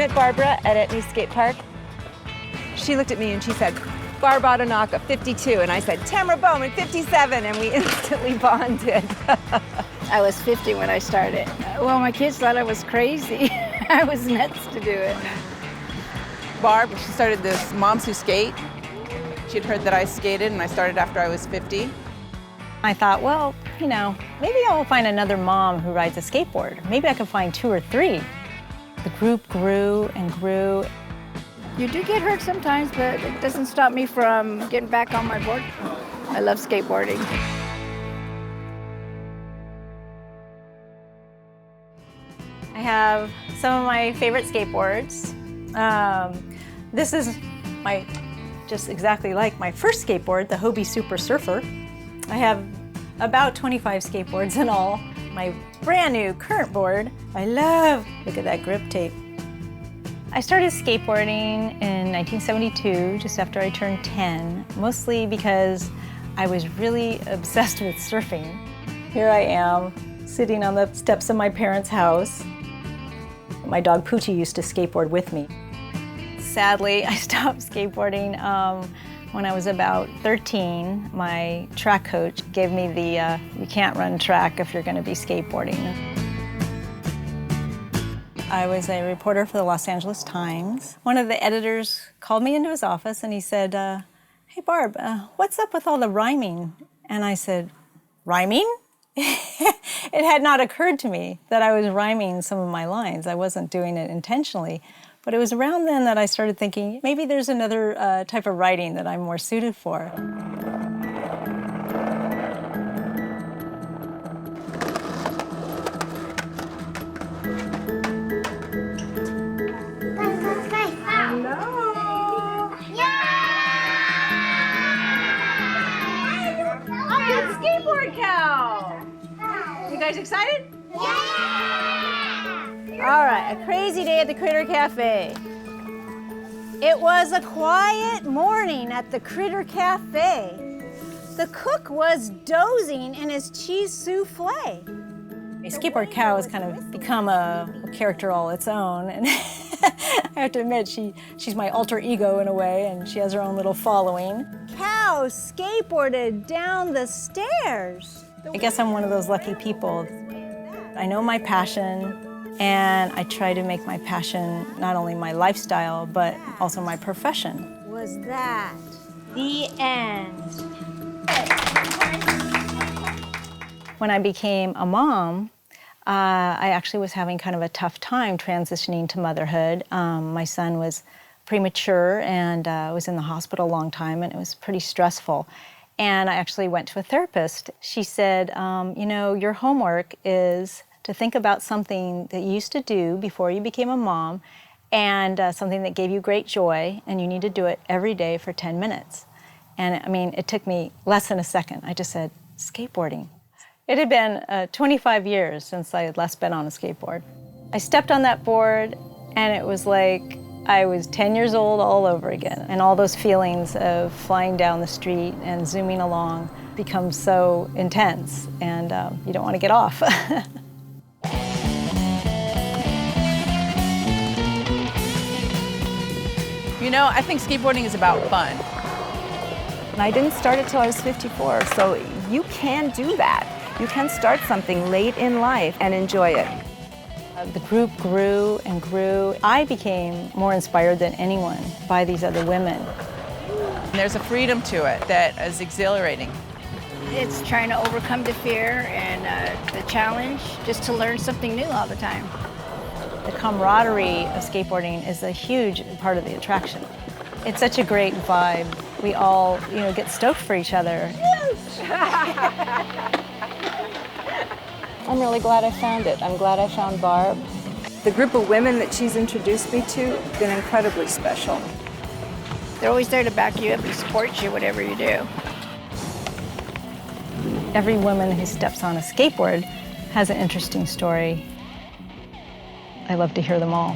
met Barbara at Etney Skate Park. She looked at me and she said, Barb Odanaka, 52. And I said, Tamara Bowman, 57. And we instantly bonded. I was 50 when I started. Well, my kids thought I was crazy. I was nuts to do it. Barb, she started this Moms Who Skate. She'd heard that I skated, and I started after I was 50. I thought, well, you know, maybe I'll find another mom who rides a skateboard. Maybe I could find 2 or 3. The group grew and grew. You do get hurt sometimes, but it doesn't stop me from getting back on my board. I love skateboarding. I have some of my favorite skateboards. This is just exactly like my first skateboard, the Hobie Super Surfer. I have about 25 skateboards in all. My brand new current board, look at that grip tape. I started skateboarding in 1972, just after I turned 10, mostly because I was really obsessed with surfing. Here I am, sitting on the steps of my parents' house. My dog Poochie used to skateboard with me. Sadly, I stopped skateboarding when I was about 13. My track coach gave me the, you can't run track if you're gonna be skateboarding. I was a reporter for the Los Angeles Times. One of the editors called me into his office and he said, hey Barb, what's up with all the rhyming? And I said, rhyming? It had not occurred to me that I was rhyming some of my lines. I wasn't doing it intentionally. But it was around then that I started thinking, maybe there's another type of writing that I'm more suited for. Skateboard cow! You guys excited? All right, a crazy day at the Critter Cafe. It was a quiet morning at the Critter Cafe. The cook was dozing in his cheese souffle. Skateboard Cow has kind of become a character all its own, and I have to admit, she's my alter ego in a way, and she has her own little following. Cow skateboarded down the stairs. I guess I'm one of those lucky people. I know my passion, and I try to make my passion not only my lifestyle, but also my profession. Was that the end? When I became a mom, I actually was having kind of a tough time transitioning to motherhood. My son was premature and was in the hospital a long time, and it was pretty stressful. And I actually went to a therapist. She said, you know, your homework is to think about something that you used to do before you became a mom, and something that gave you great joy, and you need to do it every day for 10 minutes. And I mean, it took me less than a second. I just said, skateboarding. It had been 25 years since I had last been on a skateboard. I stepped on that board, and it was like I was 10 years old all over again. And all those feelings of flying down the street and zooming along become so intense, and you don't want to get off. You know, I think skateboarding is about fun. And I didn't start it till I was 54, so you can do that. You can start something late in life and enjoy it. The group grew and grew. I became more inspired than anyone by these other women. And there's a freedom to it that is exhilarating. It's trying to overcome the fear and the challenge, just to learn something new all the time. The camaraderie of skateboarding is a huge part of the attraction. It's such a great vibe. We all, you know, get stoked for each other. I'm really glad I found it. I'm glad I found Barb. The group of women that she's introduced me to has been incredibly special. They're always there to back you up and support you, whatever you do. Every woman who steps on a skateboard has an interesting story. I love to hear them all.